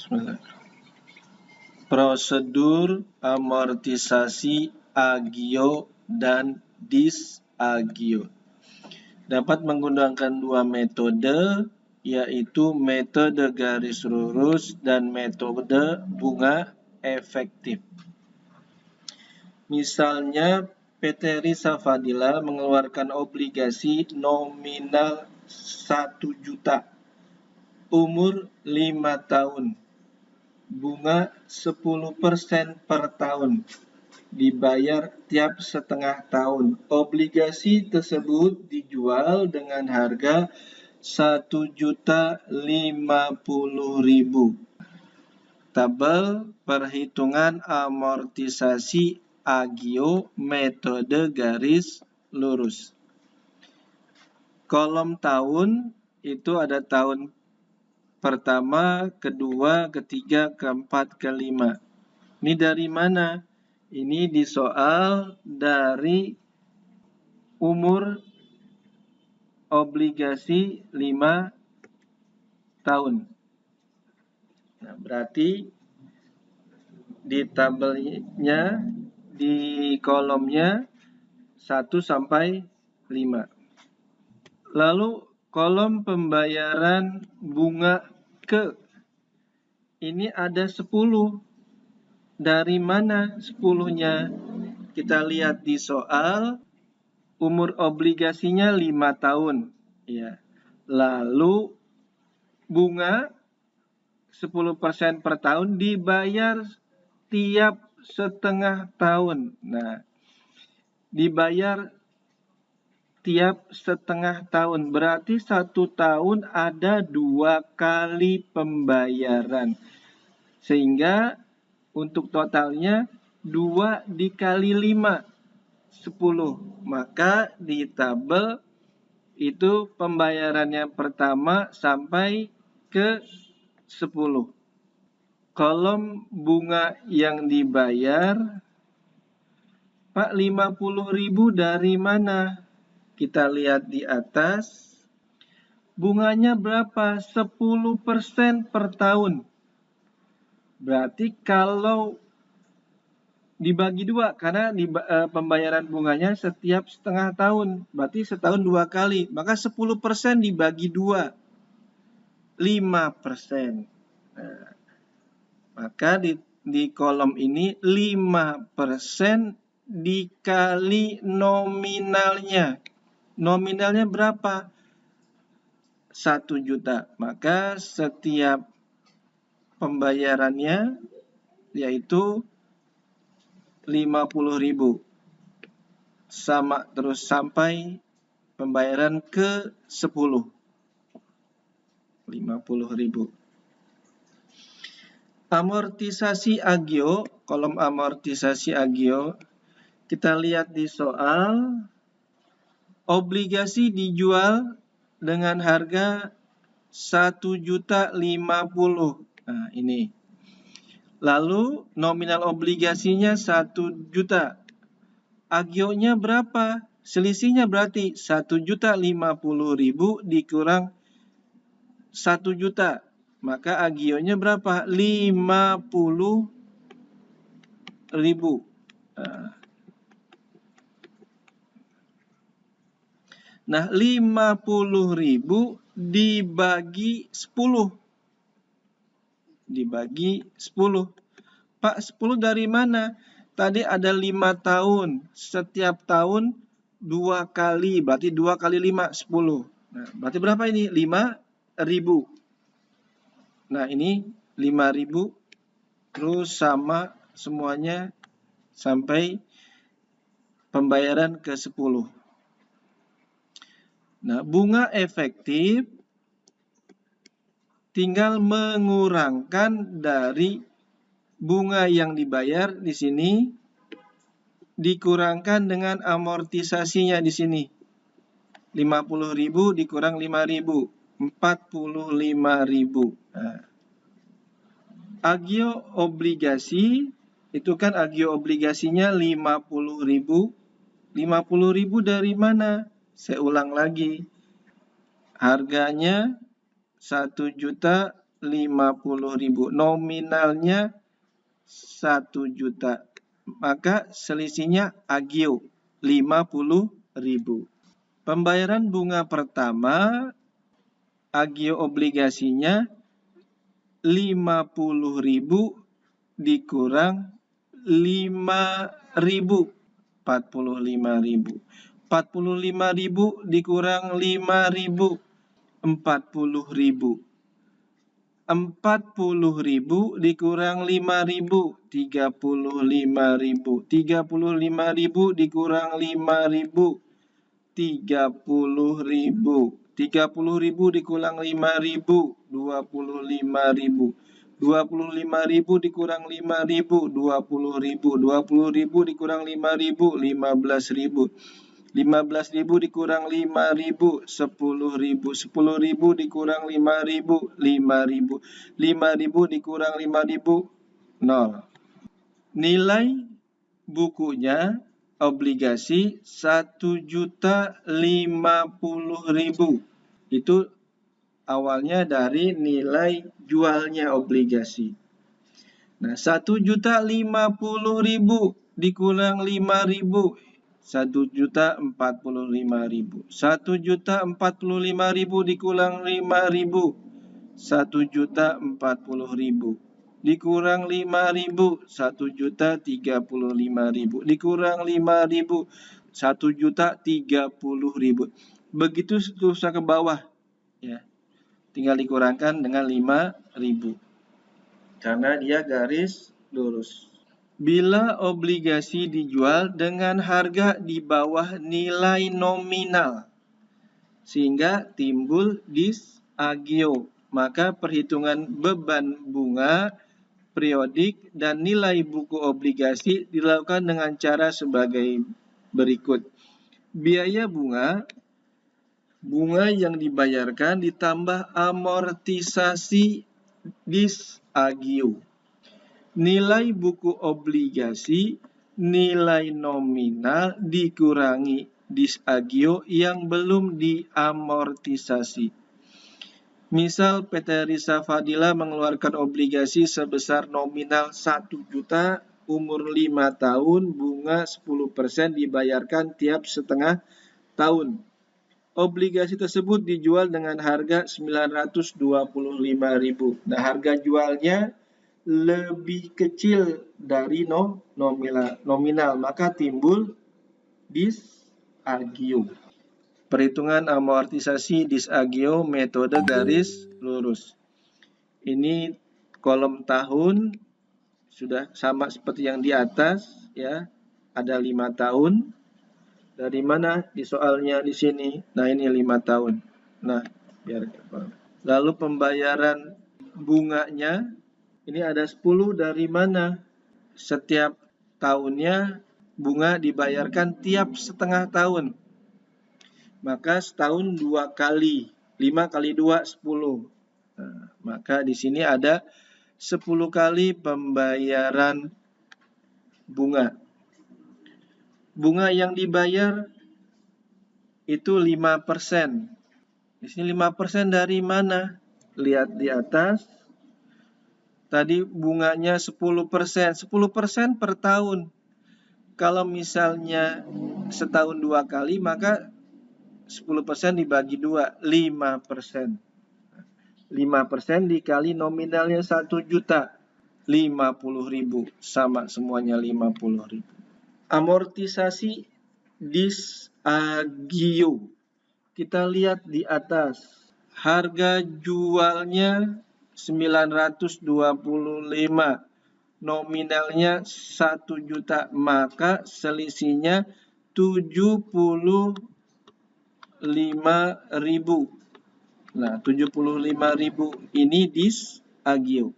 Bismillah. Prosedur amortisasi agio dan disagio dapat menggunakan dua metode, yaitu metode garis lurus dan metode bunga efektif. Misalnya, PT Risa Fadila mengeluarkan obligasi nominal 1 juta, umur 5 tahun, bunga 10% per tahun, dibayar tiap setengah tahun. Obligasi tersebut dijual dengan harga 1.050.000. Tabel perhitungan amortisasi agio metode garis lurus. Kolom tahun itu ada tahun pertama, kedua, ketiga, keempat, kelima. Ini dari mana? Ini di soal dari umur obligasi 5 tahun. Nah, berarti di tabelnya, di kolomnya 1 sampai 5. Lalu kolom pembayaran bunga ke. Ini ada 10. Dari mana 10-nya? Kita lihat di soal, umur obligasinya 5 tahun. Ya. Lalu bunga 10% per tahun dibayar tiap setengah tahun. Nah, dibayar tiap setengah tahun. Berarti 1 tahun ada 2 kali pembayaran. Sehingga untuk totalnya 2 dikali 5, 10. Maka di tabel itu pembayarannya pertama sampai ke 10. Kolom bunga yang dibayar, Pak, 50.000 dari mana? Kita lihat di atas, bunganya berapa? 10% per tahun. Berarti kalau dibagi 2, karena pembayaran bunganya setiap setengah tahun, berarti setahun 2 kali. Maka 10% dibagi 2, 5%. Nah, maka di kolom ini 5% dikali nominalnya. Nominalnya berapa? 1 juta. Maka setiap pembayarannya yaitu 50.000. Sama terus sampai pembayaran ke 10. 50.000. Amortisasi agio, kolom amortisasi agio, kita lihat di soal, obligasi dijual dengan harga 1.050.000. Nah, ini. Lalu nominal obligasinya 1 juta. Agionya berapa? Selisihnya berarti 1.050.000 dikurang 1 juta. Maka agionya berapa? 50.000. Nah, 50.000 dibagi 10. Dibagi 10. Pak, 10 dari mana? Tadi ada 5 tahun. Setiap tahun 2 kali. Berarti 2 kali 5, 10. Nah, berarti berapa ini? 5.000. Nah, ini 5.000. Terus sama semuanya sampai pembayaran ke 10. Nah, bunga efektif tinggal mengurangkan dari bunga yang dibayar di sini, dikurangkan dengan amortisasinya di sini. 50.000 dikurang 5.000, 45.000. Nah, agio obligasi, itu kan agio obligasinya 50.000. 50.000 dari mana? Saya ulang lagi. Harganya 1 juta 50.000. Nominalnya 1 juta. Maka selisihnya agio 50.000. Pembayaran bunga pertama, agio obligasinya 50.000 dikurang 5.000, 45.000. 45.000 dikurang 5.000, 40.000. 40.000 dikurang 5.000, 35.000. 35.000 dikurang 5.000, 30.000. 30.000 dikurang 5.000, 25.000. 25.000 dikurang 5.000, 20.000. 20.000 dikurang 5.000, 15.000. 15.000 dikurang 5.000, 10.000. 10.000 dikurang 5.000, 5.000. 5.000 dikurang 5.000, 0. Nilai bukunya obligasi 1.050.000. Itu awalnya dari nilai jualnya obligasi. Nah, 1.050.000 dikurang 5.000, 1.045.000. 1.045.000 dikurang 5.000, 1.040.000. Dikurang 5.000, 1.035.000. Dikurang 5.000, 1.030.000. Begitu seterusnya ke bawah, ya. Tinggal dikurangkan dengan 5.000. Karena dia garis lurus. Bila obligasi dijual dengan harga di bawah nilai nominal, sehingga timbul disagio, maka perhitungan beban bunga periodik dan nilai buku obligasi dilakukan dengan cara sebagai berikut. Biaya bunga yang dibayarkan ditambah amortisasi disagio. Nilai buku obligasi, nilai nominal dikurangi disagio yang belum diamortisasi. Misal PT Risa Fadila mengeluarkan obligasi sebesar nominal 1 juta, umur 5 tahun, bunga 10% dibayarkan tiap setengah tahun. Obligasi tersebut dijual dengan harga 925.000. Nah, harga jualnya lebih kecil dari nominal, maka timbul disagio. Perhitungan amortisasi disagio metode garis lurus. Ini kolom tahun sudah sama seperti yang di atas, ya. Ada 5 tahun. Dari mana di soalnya di sini? Nah, ini 5 tahun. Nah, biar lalu pembayaran bunganya ini ada 10 dari mana? Setiap tahunnya bunga dibayarkan tiap setengah tahun. Maka setahun 2 kali. 5 kali 2, 10. Nah, maka di sini ada 10 kali pembayaran bunga. Bunga yang dibayar itu 5%. Di sini 5% dari mana? Lihat di atas. Tadi bunganya 10%. 10% per tahun. Kalau misalnya setahun 2 kali, maka 10% dibagi 2, 5%. 5% dikali nominalnya 1 juta, 50.000. Sama semuanya 50.000. Amortisasi disagio. Kita lihat di atas. Harga jualnya 925. Nominalnya 1 juta, maka selisihnya 75.000. Nah, 75.000 ini disagio.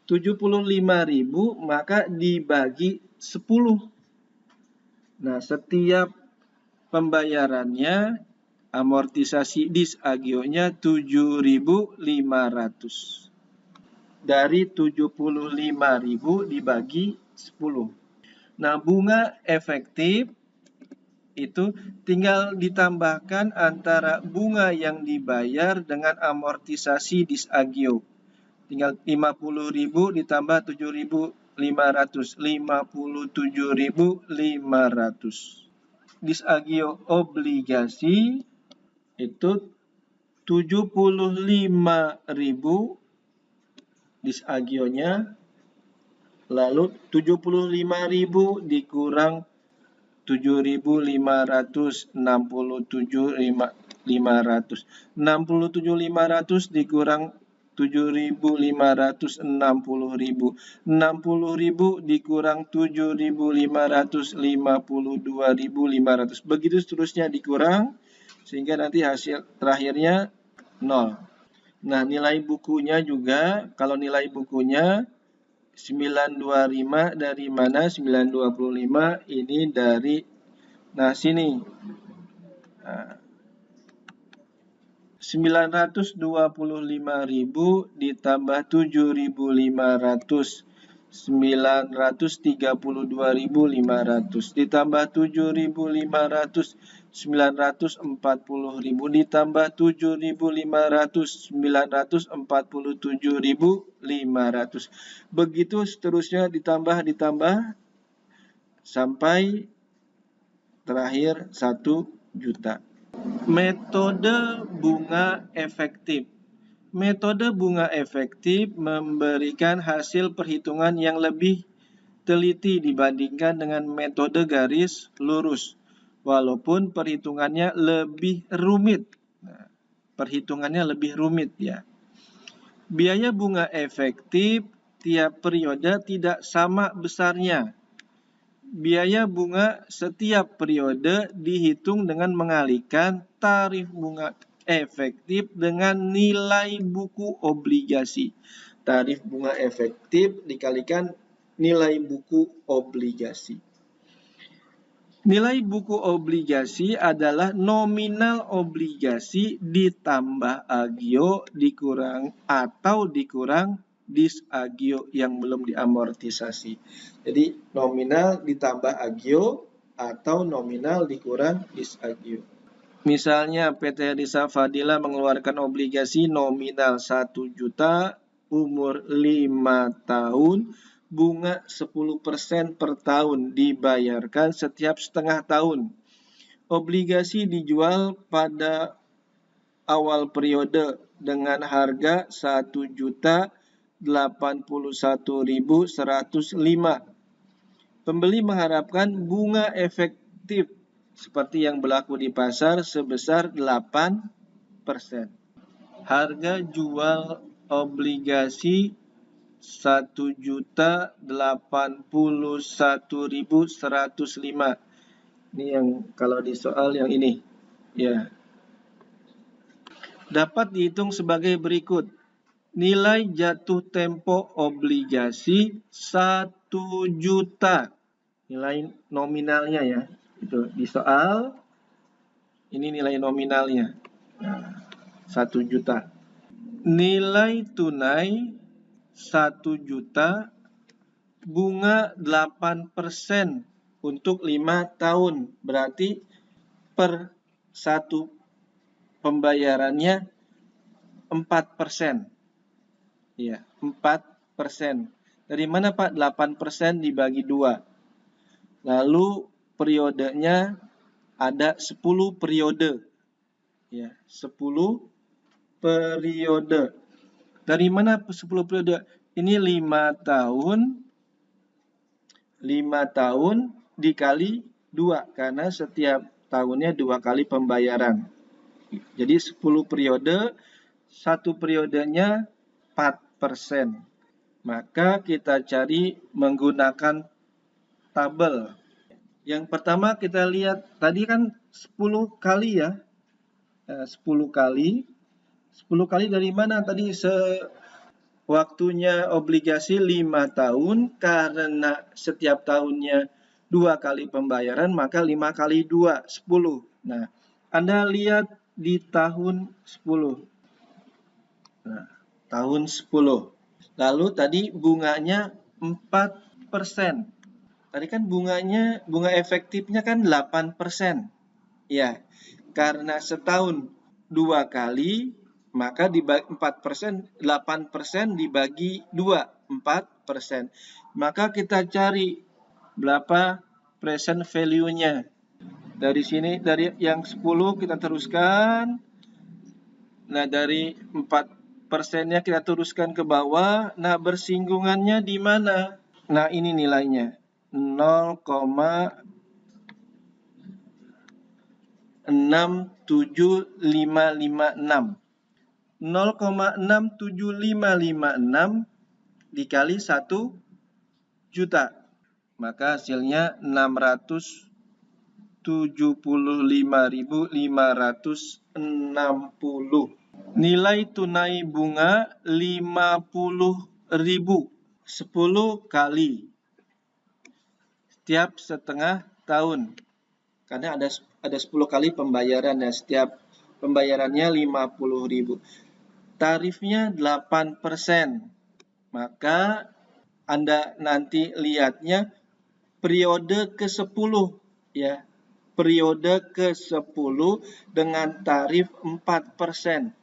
75.000 maka dibagi 10. Nah, setiap pembayarannya amortisasi disagionya 7.500. Dari 75.000 dibagi 10. Nah, bunga efektif itu tinggal ditambahkan antara bunga yang dibayar dengan amortisasi disagio. Tinggal 50.000 ditambah 7.500, 57.500. Disagio obligasi itu 75.000 disagionya, lalu 75.000 dikurang 7.500, 67.500. 67.500 dikurang 7.500, 60.000. 60.000 dikurang 7.500, 52.500. Begitu seterusnya dikurang, sehingga nanti hasil terakhirnya 0. Nah, nilai bukunya juga, kalau nilai bukunya 925 dari mana? 925 ini dari, nah sini. Nah, 925.000 ditambah 7.500. 932.500 ditambah 7.500, 940.000 ditambah 7.500, 947.500. Begitu seterusnya ditambah sampai terakhir 1 juta. Metode bunga efektif. Metode bunga efektif memberikan hasil perhitungan yang lebih teliti dibandingkan dengan metode garis lurus, walaupun perhitungannya lebih rumit. Nah, perhitungannya lebih rumit ya. Biaya bunga efektif tiap periode tidak sama besarnya. Biaya bunga setiap periode dihitung dengan mengalihkan tarif bunga efektif dengan nilai buku obligasi. Tarif bunga efektif dikalikan nilai buku obligasi. Nilai buku obligasi adalah nominal obligasi ditambah agio dikurang disagio yang belum diamortisasi. Jadi nominal ditambah agio atau nominal dikurang disagio. Misalnya PT Risa Fadila mengeluarkan obligasi nominal 1 juta, umur 5 tahun, bunga 10% per tahun dibayarkan setiap setengah tahun. Obligasi dijual pada awal periode dengan harga 1.081.105. Pembeli mengharapkan bunga efektif seperti yang berlaku di pasar sebesar 8%. Harga jual obligasi 1.081.105. Ini yang kalau di soal yang ini. Ya. Dapat dihitung sebagai berikut. Nilai jatuh tempo obligasi 1 juta. Nilai nominalnya ya. Itu di soal ini nilai nominalnya. Nah, 1 juta. Nilai tunai 1 juta, bunga 8% untuk 5 tahun. Berarti per 1 pembayarannya 4%. Ya, 4%. Dari mana Pak 8% dibagi 2? Lalu periodenya ada 10 periode. Ya, 10 periode. Dari mana 10 periode? Ini 5 tahun. 5 tahun dikali 2 karena setiap tahunnya 2 kali pembayaran. Jadi 10 periode, 1 periodenya 4%. Maka kita cari menggunakan tabel. Yang pertama kita lihat, tadi kan 10 kali ya. 10 kali. 10 kali dari mana? Tadi waktunya obligasi 5 tahun. Karena setiap tahunnya 2 kali pembayaran, maka 5 kali 2, 10. Nah, Anda lihat di tahun 10. Nah, tahun 10. Lalu tadi bunganya 4%. Tadi kan bunga efektifnya kan 8%. Ya, karena setahun 2 kali, maka dibagi 4%, 8% dibagi 2, 4%. Maka kita cari berapa present value-nya. Dari sini, dari yang 10 kita teruskan. Nah, dari 4%-nya kita teruskan ke bawah. Nah, bersinggungannya di mana? Nah, ini nilainya. 0,67556. 0,67556 dikali 1 juta. Maka hasilnya 675.560. Nilai tunai bunga 50.000. 10 kali setiap setengah tahun. Karena ada 10 kali pembayaran ya, setiap pembayarannya 50.000. Tarifnya 8%. Maka Anda nanti lihatnya periode ke-10 ya. Periode ke-10 dengan tarif 4%.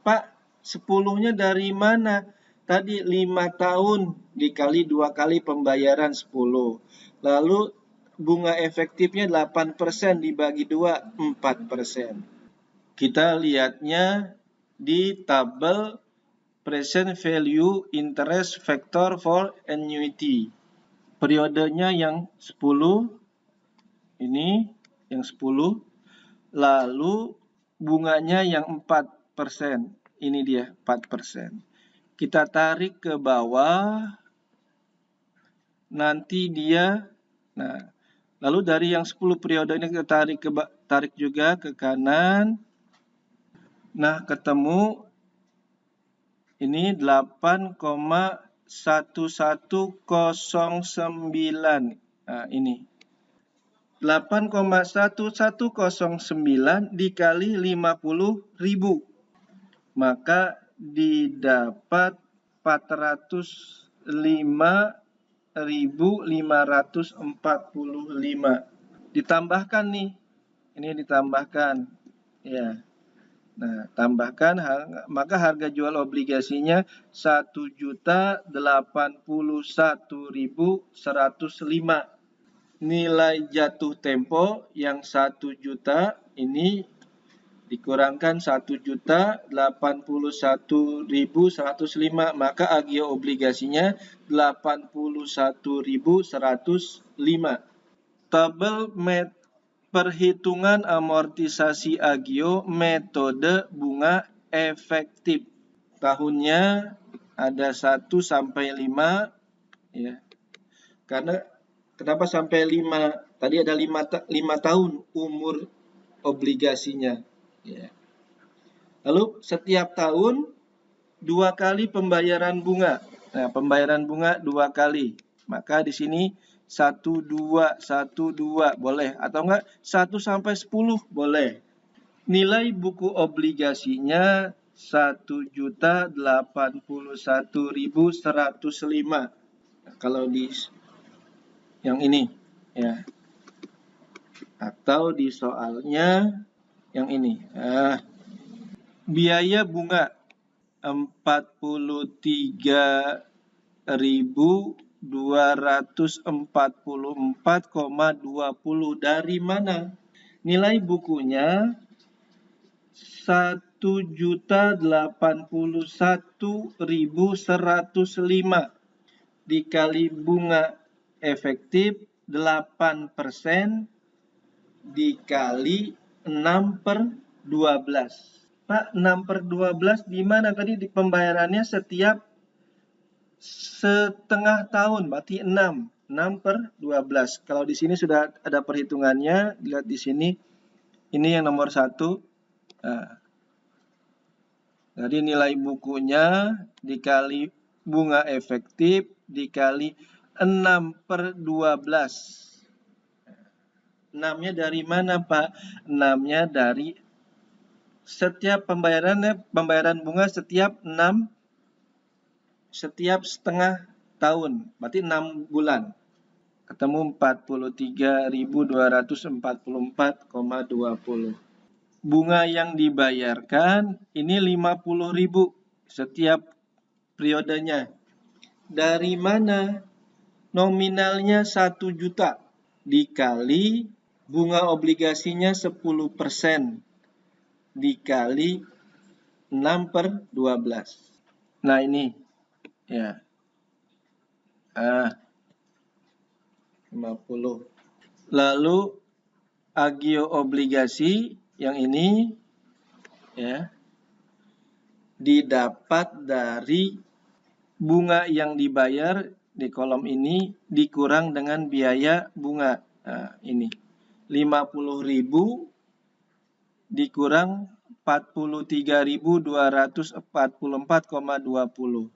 Pak, 10-nya dari mana? Tadi 5 tahun dikali 2 kali pembayaran 10. Lalu bunga efektifnya 8% dibagi 2, 4%. Kita lihatnya di tabel present value interest factor for annuity. Periodenya yang 10, ini yang 10, lalu bunganya yang 4%. Ini dia 4%. Kita tarik ke bawah, nanti dia, nah, lalu dari yang 10 periode ini kita tarik juga ke kanan. Nah, ketemu ini 8,1109. Nah, ini 8,1109 dikali 50.000. Maka didapat 405.545. Ditambahkan nih. Ini ditambahkan. Ya. Nah, tambahkan maka harga jual obligasinya 1.081.105. Nilai jatuh tempo yang 1 juta ini dikurangkan 1.081.105, maka agio obligasinya 81.105. Tabel perhitungan amortisasi agio metode bunga efektif. Tahunnya ada 1 sampai 5 ya. Karena kenapa sampai 5? Tadi ada 5 tahun umur obligasinya ya. Lalu setiap tahun 2 kali pembayaran bunga. Nah, pembayaran bunga 2 kali. Maka di sini 1, 2, 1, 2 boleh. Atau enggak 1 sampai 10 boleh. Nilai buku obligasinya 1.081.105. Nah, kalau di yang ini ya. Atau di soalnya yang ini. Biaya bunga 43.244,20. Dari mana? Nilai bukunya 1.081.105 dikali bunga efektif 8% dikali 6/12. Pak, 6/12 di mana tadi di pembayarannya setiap setengah tahun, berarti 6. 6/12. Kalau di sini sudah ada perhitungannya, lihat di sini. Ini yang nomor 1. Nah, jadi nilai bukunya dikali bunga efektif dikali 6/12. 6-nya dari mana, Pak? 6-nya dari setiap pembayaran bunga setiap setengah tahun, berarti 6 bulan. ketemu 43.244,20. Bunga yang dibayarkan ini 50.000 setiap periodenya. Dari mana? Nominalnya 1 juta dikali bunga obligasinya 10% dikali 6/12. Nah ini ya. 50. Lalu agio obligasi yang ini ya didapat dari bunga yang dibayar di kolom ini dikurang dengan biaya bunga. Nah, ini 50.000 dikurang 43.244,20.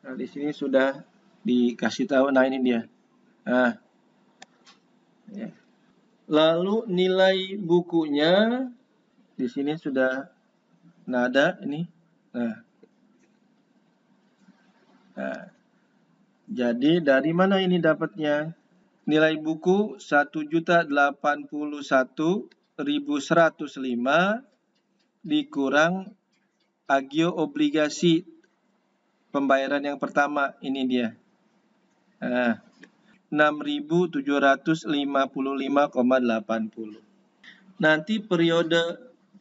Nah, di sini sudah dikasih tahu. Nah, ini dia. Nah, ya. Lalu nilai bukunya di sini sudah ada ini. Nah, jadi dari mana ini dapatnya? Nilai buku 1.081.105 dikurang agio obligasi pembayaran yang pertama, ini dia. 6.755,80. Nanti periode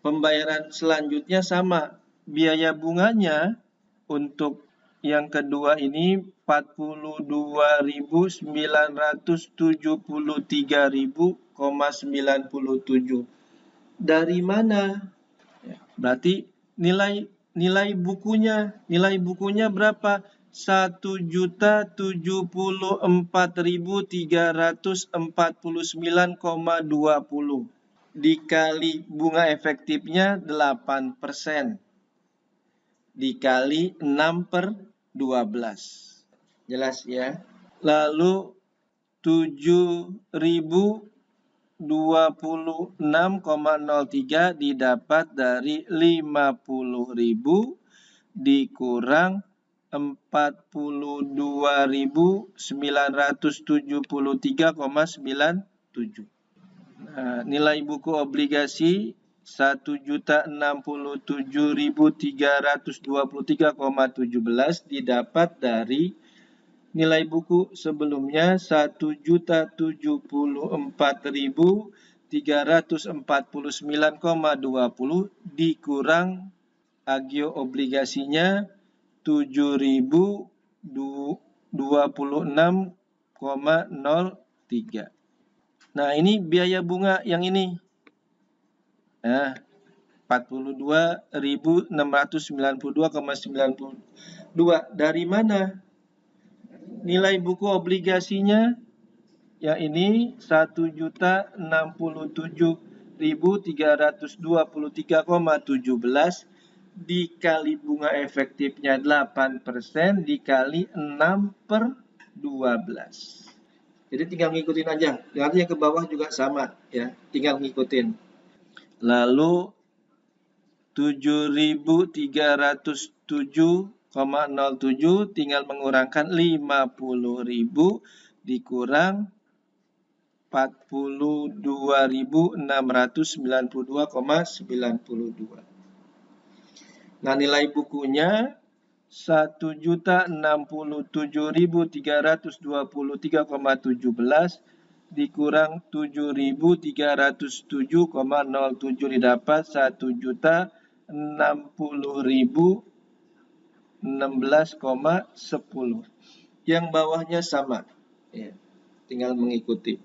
pembayaran selanjutnya sama. Biaya bunganya untuk yang kedua ini 42.973.97. Dari mana? Berarti nilai bukunya berapa? 1.074.349,20 dikali bunga efektifnya 8% dikali 6/12. Jelas ya? Lalu 7.026,03 didapat dari 50.000 dikurang 42.973,97. Nah, nilai buku obligasi 1.067.323,17 didapat dari nilai buku sebelumnya 1.074.349,20 dikurang agio obligasinya 7.026,03. Nah, ini biaya bunga yang ini. Nah, 42.692,92. Dari mana? Nilai buku obligasinya yang ini 1.067.323,17 dikali bunga efektifnya 8% dikali 6/12. Jadi tinggal ngikutin aja. Nanti yang ke bawah juga sama ya, tinggal ngikutin. Lalu 7.307,07 tinggal mengurangkan 50.000 dikurang 42.692,92. Nah, nilai bukunya 1.067.323,17 dikurang 7.307,07 didapat 1.060.016,10. Yang bawahnya sama. Ya, tinggal mengikuti.